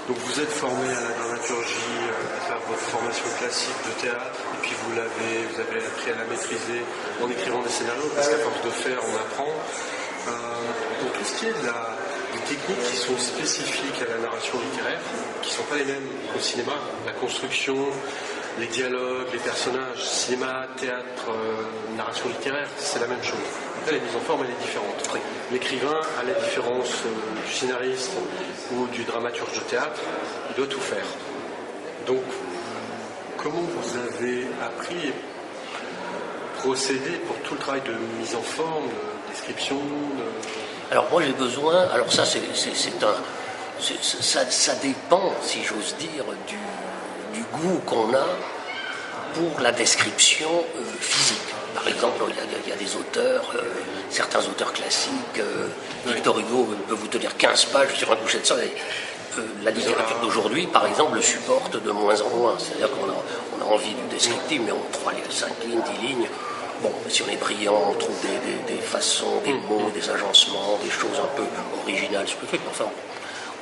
Donc vous êtes formé à la dramaturgie, à faire votre formation classique de théâtre, et puis vous avez appris à la maîtriser en écrivant des scénarios, parce qu'à force de faire, on apprend. Donc tout ce qui est des techniques qui sont spécifiques à la narration littéraire, qui ne sont pas les mêmes qu'au cinéma, la construction, les dialogues, les personnages, cinéma, théâtre, narration littéraire, c'est la même chose. Après, la mise en forme, elle est différente. Oui. L'écrivain, à la différence du scénariste ou du dramaturge de théâtre, il doit tout faire. Donc, comment vous avez appris et procédé pour tout le travail de mise en forme, de description Alors moi j'ai besoin, alors ça ça dépend, si j'ose dire, du goût qu'on a pour la description physique. Par exemple, il y a des auteurs, certains auteurs classiques, Victor Hugo peut vous tenir 15 pages sur un coucher de soleil. La littérature d'aujourd'hui, par exemple, le supporte de moins en moins. C'est-à-dire qu'on a envie du descriptif, mais on 3 lignes, 5 lignes, 10 lignes. Bon, si on est brillant, on trouve des façons, des mots, des agencements, des choses un peu originales sur le truc. Enfin,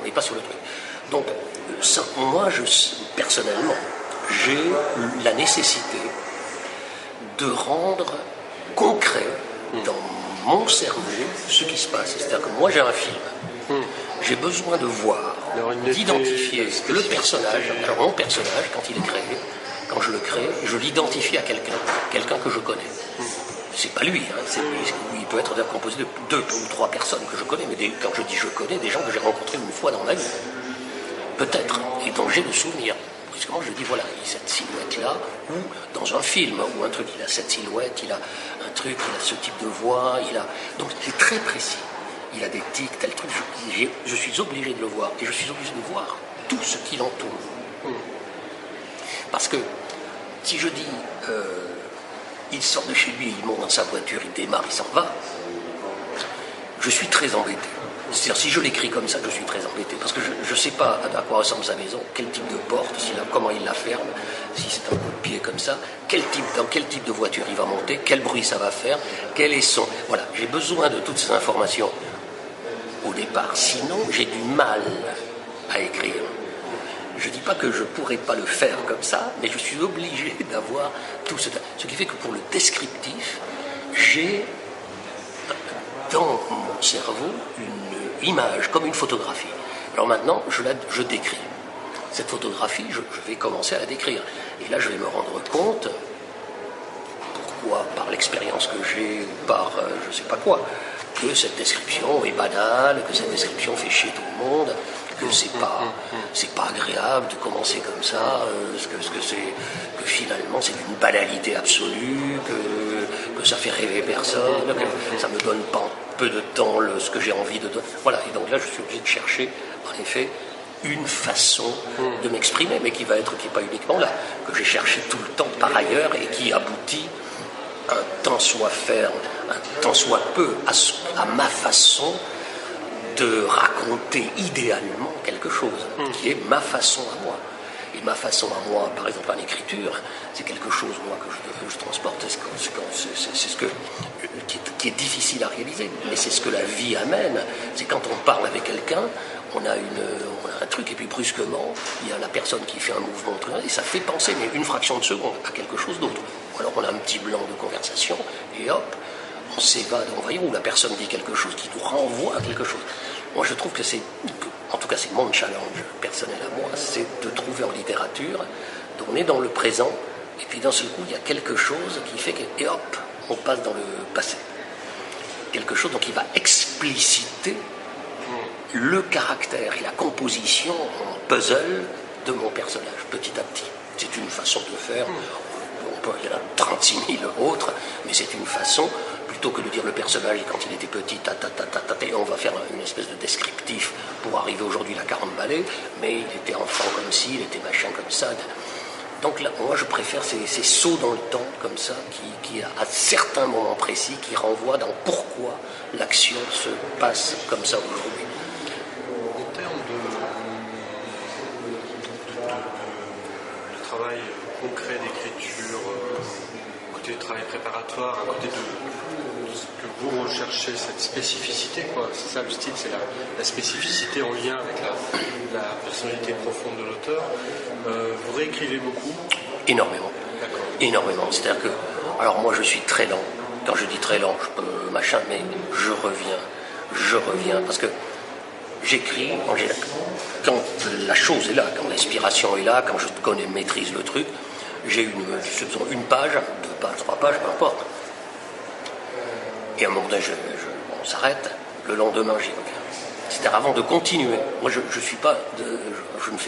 on n'est pas sur le truc. Donc, ça, moi, personnellement, j'ai la nécessité de rendre concret dans mon cerveau ce qui se passe. C'est-à-dire que moi, j'ai un film. J'ai besoin de voir, d'identifier le personnage. Alors, mon personnage, quand il est créé, quand je le crée, je l'identifie à quelqu'un que je connais. C'est pas lui, hein, il peut être composé de 2 ou 3 personnes que je connais, mais quand je dis je connais, des gens que j'ai rencontrés une fois dans ma vie. Peut-être, et dont j'ai le souvenir. Brusquement, je dis voilà, il y a cette silhouette-là, ou dans un film, ou un truc, il a cette silhouette, il a un truc, il a ce type de voix, donc c'est très précis. Il a des tics, tel truc, je suis obligé de le voir, et je suis obligé de voir tout ce qui l'entoure. Parce que si je dis il sort de chez lui, il monte dans sa voiture, il démarre, il s'en va, je suis très embêté. C'est-à-dire si je l'écris comme ça, je suis très embêté. Parce que je ne sais pas à quoi ressemble sa maison, quel type de porte, comment il la ferme, si c'est un coup de pied comme ça, dans quel type de voiture il va monter, quel bruit ça va faire, quel est son... Voilà, j'ai besoin de toutes ces informations au départ. Sinon, j'ai du mal à écrire. Je ne dis pas que je ne pourrais pas le faire comme ça, mais je suis obligé d'avoir tout ce qui fait que pour le descriptif, j'ai dans mon cerveau une image, comme une photographie. Alors maintenant, je décris. Cette photographie, je vais commencer à la décrire. Et là, je vais me rendre compte, pourquoi, par l'expérience que j'ai, ou par je ne sais pas quoi, que cette description est banale, que cette description fait chier tout le monde, que c'est pas agréable de commencer comme ça, que finalement c'est une banalité absolue, que ça fait rêver personne, que ça me donne pas en peu de temps ce que j'ai envie de donner. Voilà, et donc là je suis obligé de chercher, en effet, une façon de m'exprimer, mais qui n'est pas uniquement là, que j'ai cherché tout le temps par ailleurs et qui aboutit un tant soit faire, un tant soit peu à ma façon de raconter idéalement quelque chose, qui est ma façon à moi. Et ma façon à moi, par exemple en écriture, c'est quelque chose, moi, que je transporte, c'est ce qui est difficile à réaliser, mais c'est ce que la vie amène. C'est quand on parle avec quelqu'un, on a un truc, et puis brusquement, il y a la personne qui fait un mouvement, et ça fait penser, mais une fraction de seconde, à quelque chose d'autre. Ou alors on a un petit blanc de conversation, et hop, on s'évade, on voit où la personne dit quelque chose qui nous renvoie à quelque chose. Moi, je trouve que en tout cas, c'est mon challenge personnel à moi, c'est de trouver en littérature, on est dans le présent, et puis d'un seul coup, il y a quelque chose qui fait que, et hop, on passe dans le passé. Quelque chose donc qui va expliciter le caractère et la composition en puzzle de mon personnage, petit à petit. C'est une façon de faire. Il y en a 36 000 autres, mais c'est une façon, plutôt que de dire le personnage quand il était petit, et on va faire une espèce de descriptif pour arriver aujourd'hui à 40 balais, mais il était enfant comme ci, il était machin comme ça. Donc là, moi je préfère ces sauts dans le temps comme ça, qui à certains moments précis, qui renvoient dans pourquoi l'action se passe comme ça aujourd'hui. En termes de travail concret d'écriture, côté travail préparatoire, à côté de que vous recherchez cette spécificité, quoi. C'est ça le style, c'est la spécificité en lien avec la personnalité profonde de l'auteur. Vous réécrivez beaucoup? Énormément. D'accord. Énormément. C'est-à-dire que, alors moi je suis très lent. Quand je dis très lent, je peux machin, mais je reviens, parce que j'écris quand la chose est là, quand l'inspiration est là, quand je connais, maîtrise le truc. J'ai une page, 2 pages, 3 pages, peu importe. Et à un moment donné, on s'arrête. Le lendemain, j'y reviens. C'est-à-dire avant de continuer. Moi, je ne fais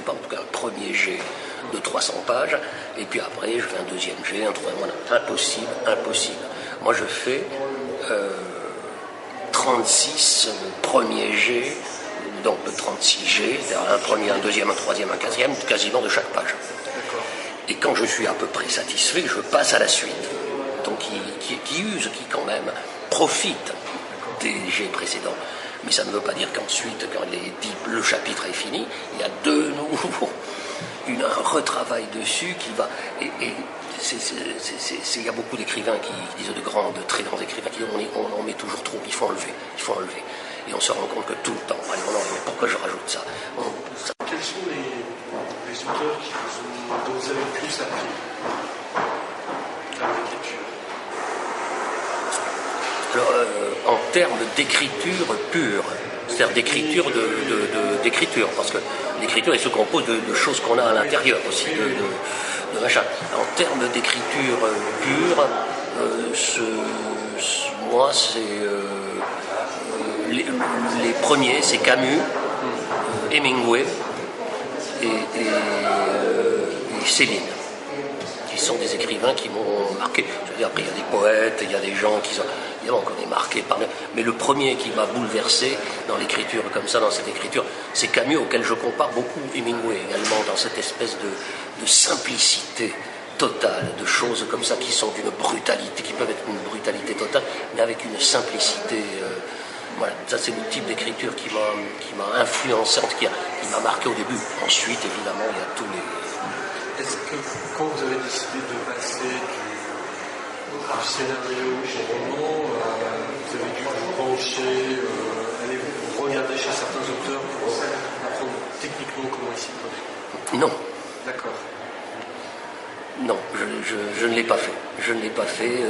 pas en tout cas un premier jet de 300 pages, et puis après, je fais un deuxième jet, un troisième. Voilà. Impossible. Moi, je fais 36 premiers jets, donc 36 jets, c'est-à-dire un premier, un deuxième, un troisième, un quatrième, quasiment de chaque page. Et quand je suis à peu près satisfait, je passe à la suite. Donc qui use, qui quand même profite des jets précédents. Mais ça ne veut pas dire qu'ensuite, quand le chapitre est fini, il y a de nouveau un retravail dessus qui va... Il y a beaucoup d'écrivains qui disent de très grands écrivains qui disent on met toujours trop, il faut enlever. Et on se rend compte que tout le temps, allez, non, pourquoi je rajoute ça, Quels sont les auteurs dont vous avez le plus appris à l'écriture? Alors, en termes d'écriture pure, c'est-à-dire d'écriture, parce que l'écriture elle se compose de choses qu'on a à l'intérieur aussi, de machin. En termes d'écriture pure, moi c'est les premiers, c'est Camus, Hemingway et Céline, qui sont des écrivains qui m'ont marqué. Je veux dire, après il y a des poètes, il y a des gens qui sont... Évidemment qu'on est marqué par... Mais le premier qui m'a bouleversé dans l'écriture comme ça, dans cette écriture, c'est Camus, auquel je compare beaucoup Hemingway également, dans cette espèce de simplicité totale, de choses comme ça qui sont d'une brutalité, qui peuvent être une brutalité totale, mais avec une simplicité... Voilà, ça c'est le type d'écriture qui m'a influencé, qui m'a marqué au début. Ensuite, évidemment, il y a tous les... Est-ce que quand vous avez décidé de passer du scénario au roman, vous avez dû vous pencher, aller vous regarder chez certains auteurs pour apprendre techniquement comment ils s'y prenaient? Non. D'accord. Non, je ne l'ai pas fait. Je ne l'ai pas fait.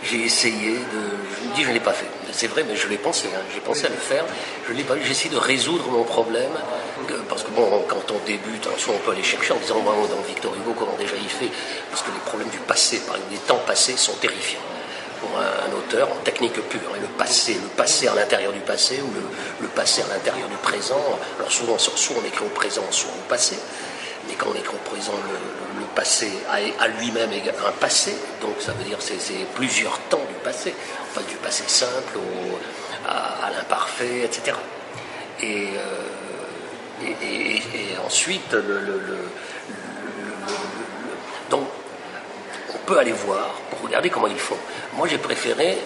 J'ai essayé de... Je me dis, je ne l'ai pas fait. C'est vrai, mais je l'ai pensé. Hein. J'ai pensé à le faire. Je ne l'ai pas fait. J'ai essayé de résoudre mon problème. Parce que, bon, quand on débute, soit on peut aller chercher en disant, moi, dans Victor Hugo, comment déjà il fait. Parce que les problèmes du passé, par exemple, des temps passés, sont terrifiants. Pour un auteur, en technique pure. Et le passé à l'intérieur du passé, ou le passé à l'intérieur du présent. Alors, souvent, soit on écrit au présent, soit au passé. Mais quand on écrit au présent, le passé a lui-même un passé, donc ça veut dire c'est plusieurs temps du passé, enfin du passé simple à l'imparfait, etc. Et ensuite, donc on peut aller voir pour regarder comment ils font. Moi j'ai préféré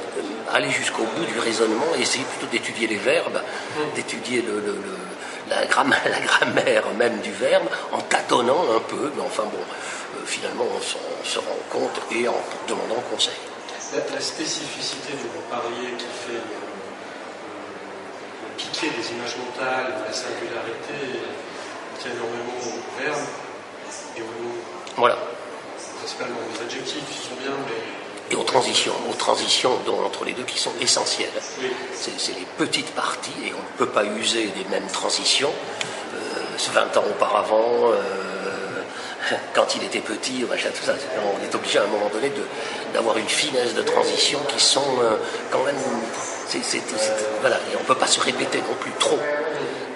aller jusqu'au bout du raisonnement et essayer plutôt d'étudier les verbes, d'étudier la grammaire même du verbe, en tâtonnant un peu, mais enfin bon, finalement on se rend compte et en demandant conseil. La spécificité dont vous parliez qui fait le piqué des images mentales, la singularité, tient énormément au verbe et au mot. Voilà. Principalement les adjectifs qui sont bien, mais... Et aux transitions entre les deux qui sont essentielles. Oui. C'est les petites parties et on ne peut pas user des mêmes transitions. 20 ans auparavant, quand il était petit, tout ça, on est obligé à un moment donné d'avoir une finesse de transition qui sont quand même... voilà, et on ne peut pas se répéter non plus trop.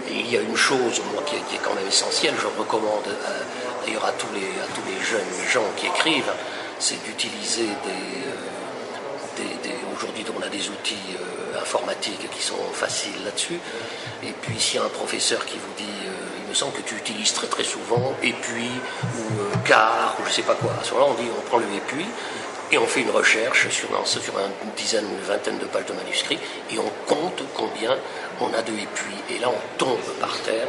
Et il y a une chose, moi, qui est quand même essentielle, je recommande d'ailleurs à tous les jeunes gens qui écrivent, c'est d'utiliser aujourd'hui on a des outils informatiques qui sont faciles là-dessus, et puis s'il y a un professeur qui vous dit il me semble que tu utilises très très souvent et puis ou car ou je sais pas quoi, à ce moment-là on prend le et puis et on fait une recherche sur une dizaine, une vingtaine de pages de manuscrits et on compte combien on a de et puis, et là on tombe par terre.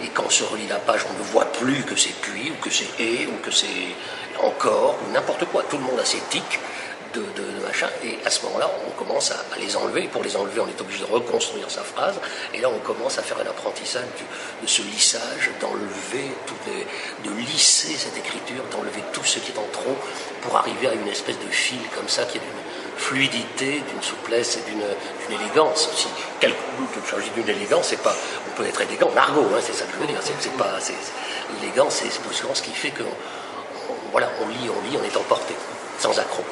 Et quand on se relit la page, on ne voit plus que c'est puis, ou que c'est et, ou que c'est encore, ou n'importe quoi. Tout le monde a ses tics de machin, et à ce moment-là, on commence à les enlever. Et pour les enlever, on est obligé de reconstruire sa phrase, et là, on commence à faire un apprentissage de ce lissage, de lisser cette écriture, d'enlever tout ce qui est en trop, pour arriver à une espèce de fil comme ça, qui est d'une fluidité, d'une souplesse et d'une élégance aussi. Quand je dis d'une élégance, c'est pas, on peut être élégant en argot, hein, c'est ça que je veux dire. L'élégance, c'est ce qui fait que voilà, on lit, on est emporté, sans accroc.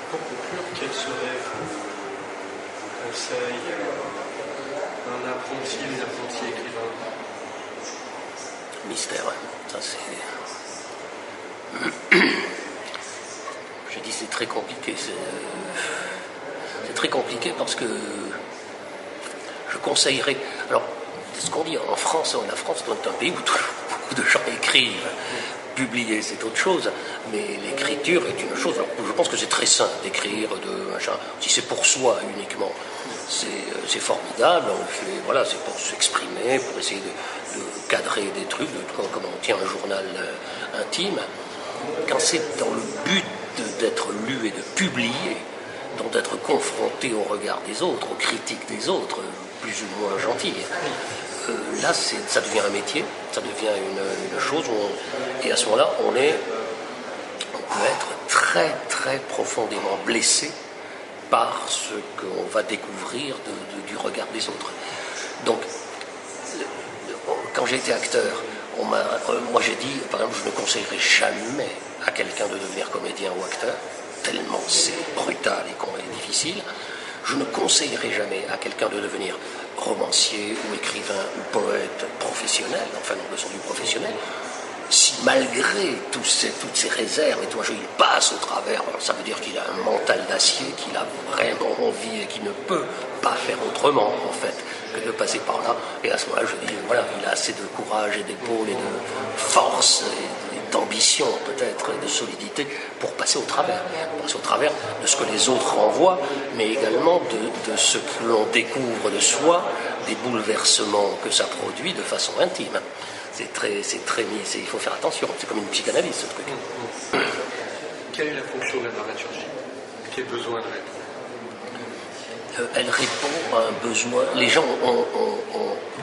Pour conclure, quel serait vos conseils à un apprenti, une apprentie écrivain? Mystère, ça c'est... J'ai dit c'est très compliqué. C'est très compliqué parce que je conseillerais... Alors, ce qu'on dit en France, la France est un pays où beaucoup de gens écrivent. Publier, c'est autre chose, mais l'écriture est une chose. Alors, je pense que c'est très sain d'écrire, si c'est pour soi uniquement, c'est formidable. Voilà, c'est pour s'exprimer, pour essayer de cadrer des trucs, comme on tient un journal intime. Quand c'est dans le but d'être lu et de publier, donc d'être confronté au regard des autres, aux critiques des autres, plus ou moins gentilles, là, ça devient un métier, ça devient une chose et à ce moment-là, on peut être très, très profondément blessé par ce qu'on va découvrir du regard des autres. Donc, quand j'ai été acteur, moi j'ai dit, par exemple, je ne conseillerais jamais à quelqu'un de devenir comédien ou acteur, tellement c'est brutal et difficile. Je ne conseillerais jamais à quelqu'un de devenir romancier ou écrivain ou poète professionnel, enfin dans le sens du professionnel, si malgré toutes ces réserves et tout, il passe au travers, alors ça veut dire qu'il a un mental d'acier, qu'il a vraiment envie et qu'il ne peut pas faire autrement en fait que de passer par là. Et à ce moment-là, je dis, voilà, il a assez de courage et d'épaules et de force et d'ambition peut-être et de solidité pour passer au travers de ce que les autres renvoient, mais également de ce que l'on découvre de soi, des bouleversements que ça produit de façon intime. Il faut faire attention, c'est comme une psychanalyse ce truc. Quelle est la fonction de la dramaturgie? Quel besoin elle répond? Elle répond à un besoin. Les gens ont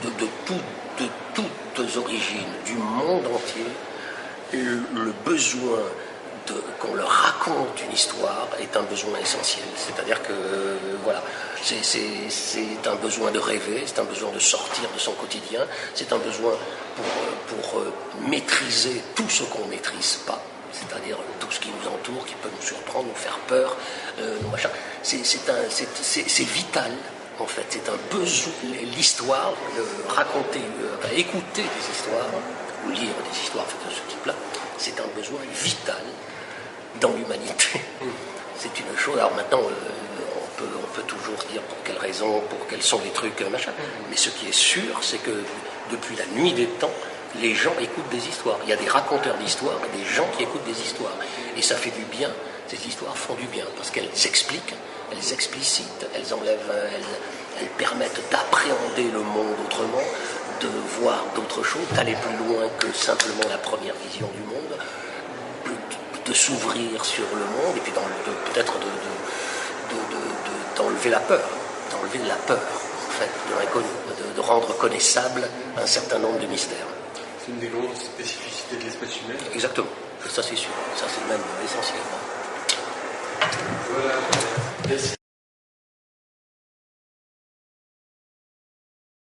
de toutes origines, du monde entier, le besoin qu'on leur raconte une histoire est un besoin essentiel. C'est-à-dire que, voilà, c'est un besoin de rêver, c'est un besoin de sortir de son quotidien, c'est un besoin pour maîtriser tout ce qu'on ne maîtrise pas, c'est-à-dire tout ce qui nous entoure, qui peut nous surprendre, nous faire peur, c'est vital. En fait, c'est un besoin, l'histoire, raconter, écouter des histoires, ou lire des histoires de ce type-là, c'est un besoin vital dans l'humanité. C'est une chose. Alors maintenant, on peut toujours dire pour quelles raisons, pour quels sont les trucs, machin. Mais ce qui est sûr, c'est que depuis la nuit des temps, les gens écoutent des histoires. Il y a des raconteurs d'histoires, des gens qui écoutent des histoires. Et ça fait du bien. Ces histoires font du bien parce qu'elles s'expliquent, elles explicitent, elles permettent d'appréhender le monde autrement, de voir d'autres choses, d'aller plus loin que simplement la première vision du monde, de s'ouvrir sur le monde et puis peut-être d'enlever la peur, en fait, de l'inconnu, de rendre connaissable un certain nombre de mystères. C'est une des grandes spécificités de l'espèce humaine. Exactement, ça c'est sûr, ça c'est même essentiel. Voilà, merci.